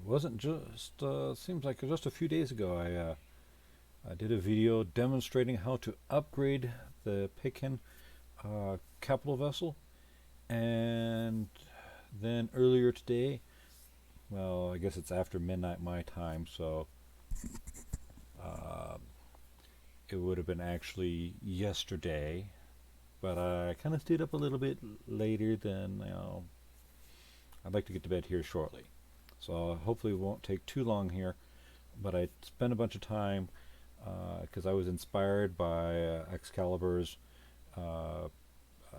wasn't just, seems like just a few days ago I did a video demonstrating how to upgrade the Pekin capital vessel. And then earlier today, well, I guess it's after midnight my time, so uh, it would have been actually yesterday. But I kind of stayed up a little bit later than, I'd like to get to bed here shortly. So hopefully it won't take too long here. But I spent a bunch of time because I was inspired by XCalibur's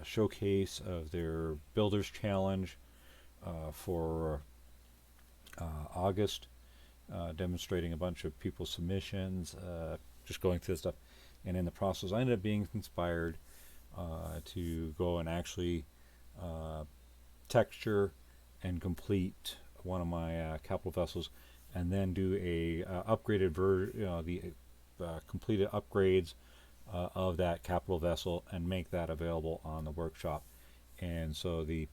showcase of their Builders Challenge for August, demonstrating a bunch of people's submissions, just going through the stuff. And in the process, I ended up being inspired to go and actually texture and complete one of my capital vessels, and then do a upgraded version, the completed upgrades of that capital vessel, and make that available on the workshop. And so the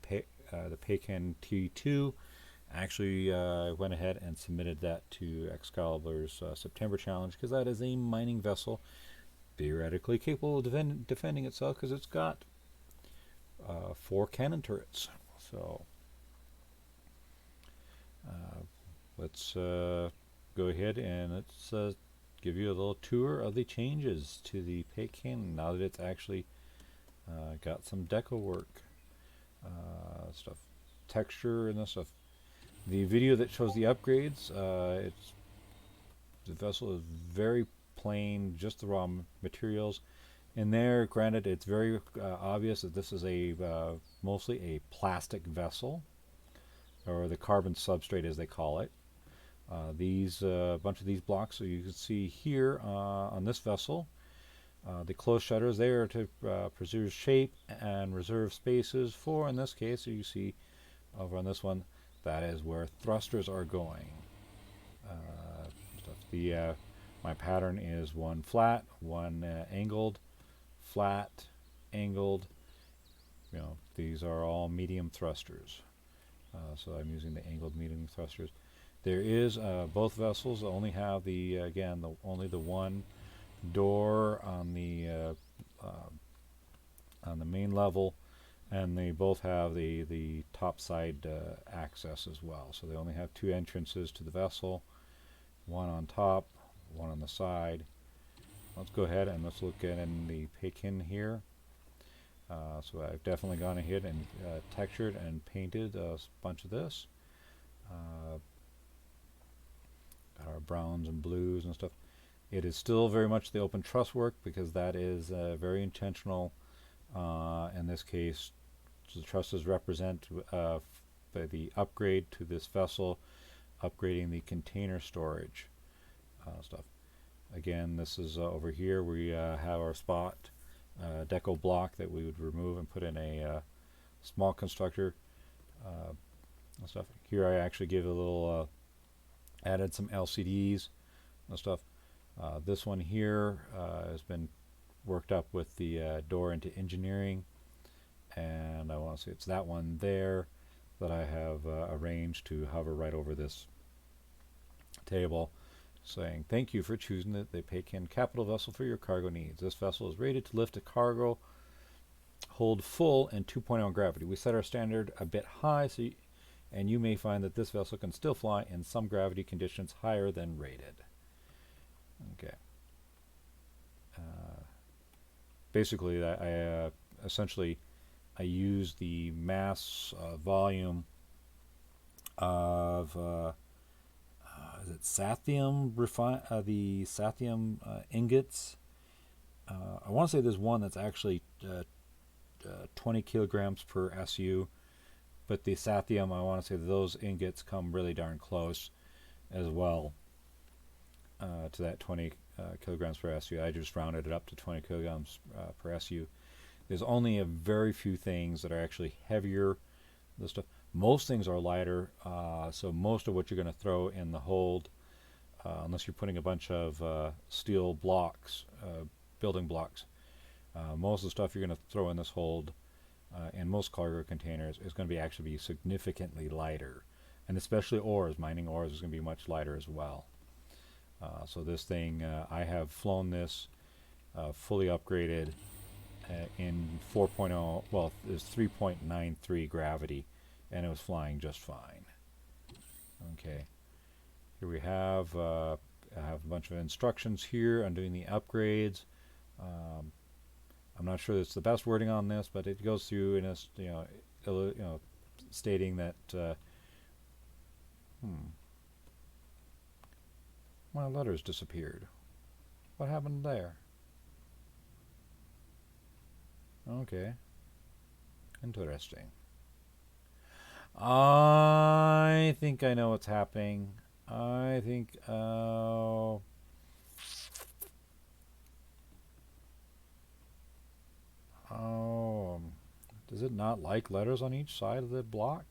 Pekin T2 actually went ahead and submitted that to XCalibur's September challenge, because that is a mining vessel theoretically capable of defending itself, because it's got 4 cannon turrets. So let's go ahead and let's give you a little tour of the changes to the Pekin now that it's actually got some deco work, stuff, texture and this stuff. The video that shows the upgrades, the vessel is very plain, just the raw materials. In there, granted, it's very obvious that this is a mostly a plastic vessel, or the carbon substrate as they call it. These bunch of these blocks, so you can see here on this vessel, the closed shutters there to preserve shape and reserve spaces for, in this case, so you see over on this one, that is where thrusters are going. My pattern is one flat, one angled, flat, angled. These are all medium thrusters. So I'm using the angled medium thrusters. There is both vessels only have the only the one door on the main level, and they both have the top side access as well. So they only have 2 entrances to the vessel, one on top, one on the side. Let's go ahead and let's look at in the Pekin here. So I've definitely gone ahead and textured and painted a bunch of this. Our browns and blues and stuff. It is still very much the open truss work, because that is very intentional. In this case, the trusses represent the upgrade to this vessel, upgrading the container storage stuff. Again, this is over here we have our spot deco block that we would remove and put in a small constructor stuff. Here I actually give a little added some LCDs and stuff. This one here has been worked up with the door into engineering, and I want to say it's that one there that I have arranged to hover right over this table, saying thank you for choosing the Pekin capital vessel for your cargo needs. This vessel is rated to lift a cargo, hold full, and 2.0 gravity. We set our standard a bit high, and you may find that this vessel can still fly in some gravity conditions higher than rated. Okay. Basically, I essentially I use the mass volume of is it sathium the sathium ingots. I want to say there's one that's actually 20 kilograms per SU, but the sathium, I want to say those ingots come really darn close as well to that 20 kilograms per SU. I just rounded it up to 20 kilograms per SU. There's only a very few things that are actually heavier. This stuff. Most things are lighter, so most of what you're going to throw in the hold, unless you're putting a bunch of steel blocks, building blocks, most of the stuff you're going to throw in this hold in most cargo containers is going to actually be significantly lighter. and especially ores. Mining ores is going to be much lighter as well. So this thing, I have flown this fully upgraded in 4.0, well, it's 3.93 gravity, and it was flying just fine. Okay, here we have I have a bunch of instructions here on doing the upgrades. I'm not sure that's the best wording on this, but it goes through in a stating that my letters disappeared. What happened there? Okay, interesting. I think I know what's happening. I think does it not like letters on each side of the block?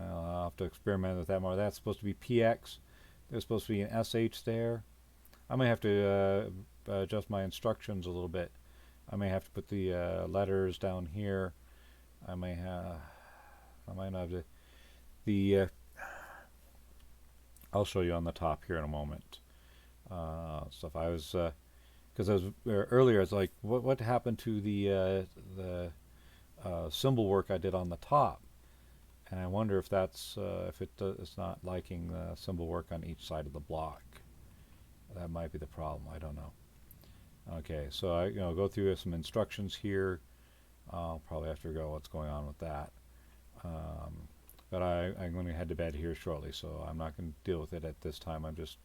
I'll have to experiment with that more. That's supposed to be PX. There's supposed to be an SH there. I may have to adjust my instructions a little bit. I may have to put the letters down here. I might not have to. I'll show you on the top here in a moment. Stuff I was, because I was earlier. I was like, what happened to the symbol work I did on the top? And I wonder if that's it's not liking the symbol work on each side of the block. That might be the problem. I don't know. Okay, so I go through some instructions here. I'll probably have to figure out what's going on with that. But I'm going to head to bed here shortly, so I'm not going to deal with it at this time. I've just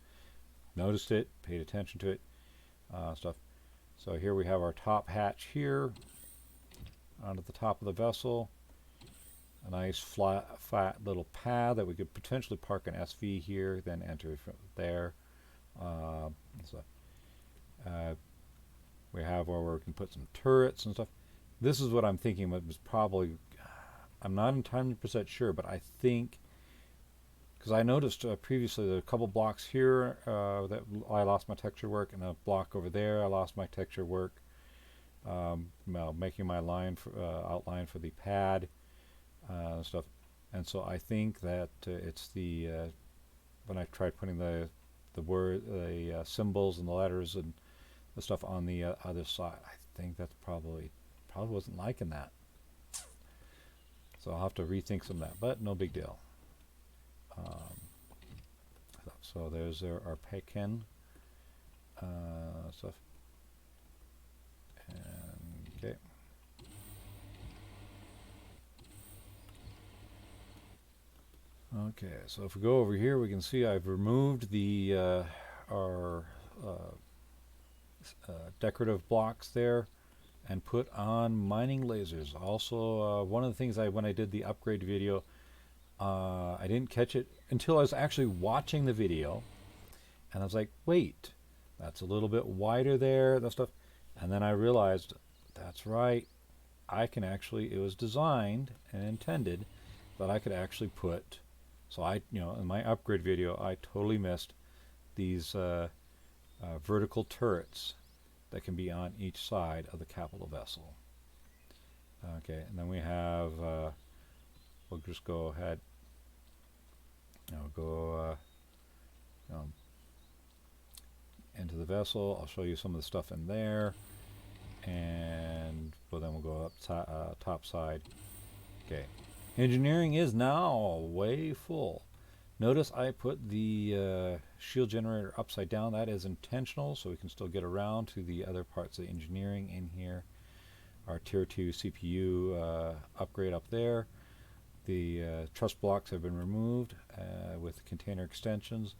noticed it, paid attention to it, stuff. So here we have our top hatch here, onto the top of the vessel. A nice flat little pad that we could potentially park an SV here, then enter from there. We have where we can put some turrets and stuff. This is what I'm thinking was probably, I'm not entirely % sure, but I think, because I noticed previously there were a couple blocks here that I lost my texture work, and a block over there I lost my texture work, making my line for, outline for the pad stuff. And so I think that it's the when I tried putting the symbols and the letters and the stuff on the other side, I think that's probably wasn't liking that. So I'll have to rethink some of that, but no big deal. So there's our Pekin stuff. And, okay. Okay, so if we go over here, we can see I've removed the our decorative blocks there and put on mining lasers. Also, one of the things when I did the upgrade video, I didn't catch it until I was actually watching the video, and I was like, wait, that's a little bit wider there, that stuff. And then I realized, that's right, I can actually, it was designed and intended that I could actually put, so in my upgrade video, I totally missed these vertical turrets that can be on each side of the capital vessel. Okay, and then we have, we'll just go ahead, into the vessel. I'll show you some of the stuff in there, and well, then we'll go up top side. Okay, engineering is now way full. Notice I put the shield generator upside down. That is intentional, so we can still get around to the other parts of the engineering in here. Our tier 2 CPU upgrade up there. The truss blocks have been removed with container extensions.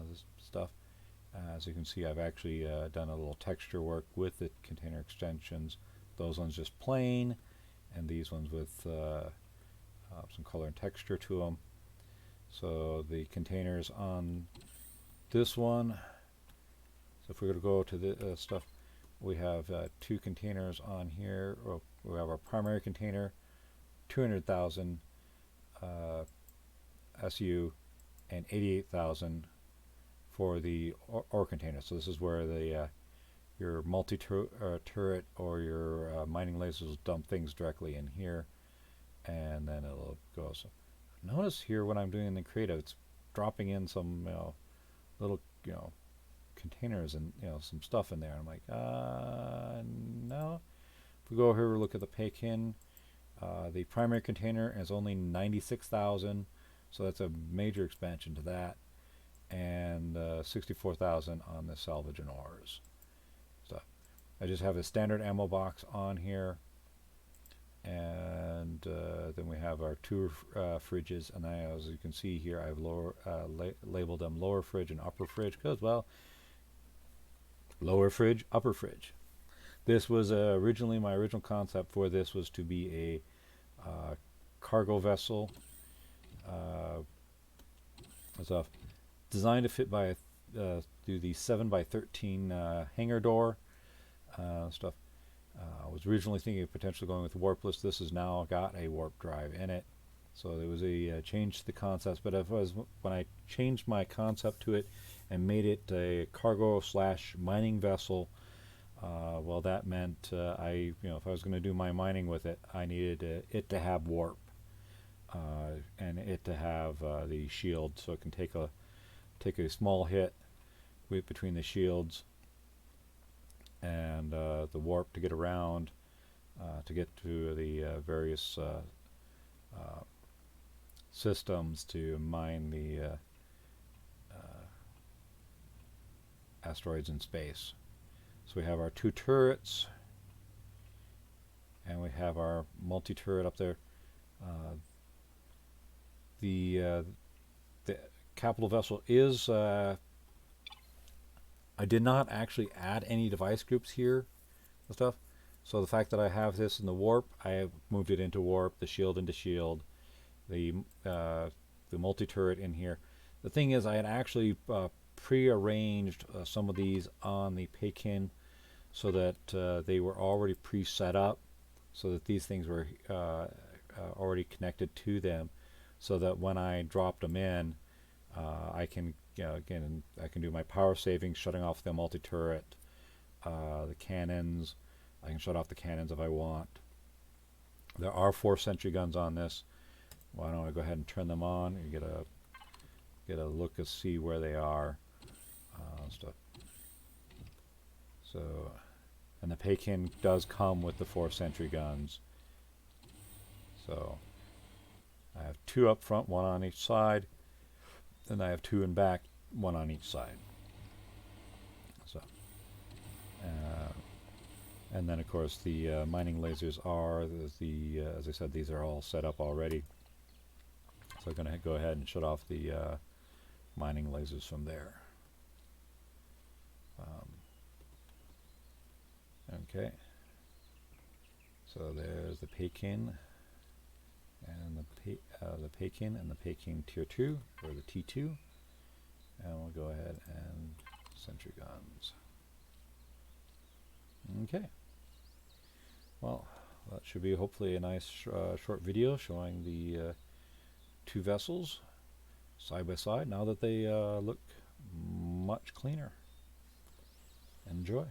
This stuff. As you can see, I've actually done a little texture work with the container extensions. Those ones just plain, and these ones with some color and texture to them. So the containers on this one, so if we were to go to the stuff, we have 2 containers on here. We have our primary container, 200,000 SU, and 88,000 for the ore container. So this is where the your multi-turret or your mining lasers will dump things directly in here, and then it'll goes. So notice here when I'm doing the creative, it's dropping in some little containers and some stuff in there. I'm like, no. If we go here, look at the Pekin. The primary container is only 96,000, so that's a major expansion to that, and 64,000 on the salvage and ores. So I just have a standard ammo box on here, and then we have our two fridges, and as you can see here, I've labeled them lower fridge and upper fridge because, well, lower fridge, upper fridge. This was originally, my original concept for this was to be a cargo vessel. It's designed to fit by through the 7x13 hangar door stuff. I was originally thinking of potentially going with warpless. This has now got a warp drive in it, so there was a change to the concept. But when I changed my concept to it and made it a cargo / mining vessel, well, that meant if I was going to do my mining with it, I needed it to have warp and it to have the shield, so it can take a small hit between the shields and the warp to get around to get to the various systems to mine the asteroids in space. So we have our two turrets, and we have our multi-turret up there. The capital vessel is I did not actually add any device groups here and stuff. So the fact that I have this in the warp, I have moved it into warp, the shield into shield, the multi-turret in here. The thing is, I had actually pre-arranged some of these on the Pekin so that they were already pre-set up, so that these things were already connected to them, so that when I dropped them in, I can again I can do my power savings, shutting off the multi-turret, the cannons. I can shut off the cannons if I want. There are 4 sentry guns on this. Why don't I go ahead and turn them on and get a look and see where they are. Stuff. So, and the Pekin does come with the 4 sentry guns. So I have 2 up front, 1 on each side, and I have 2 in back, 1 on each side. So, and then of course the mining lasers are as I said, these are all set up already. So I'm going to go ahead and shut off the mining lasers from there. Okay, so there's the Pekin and the Pekin and the Pekin Tier 2, or the T2, and we'll go ahead and sentry guns. Okay, well, that should be hopefully a nice short video showing the 2 vessels side by side now that they look much cleaner. Enjoy.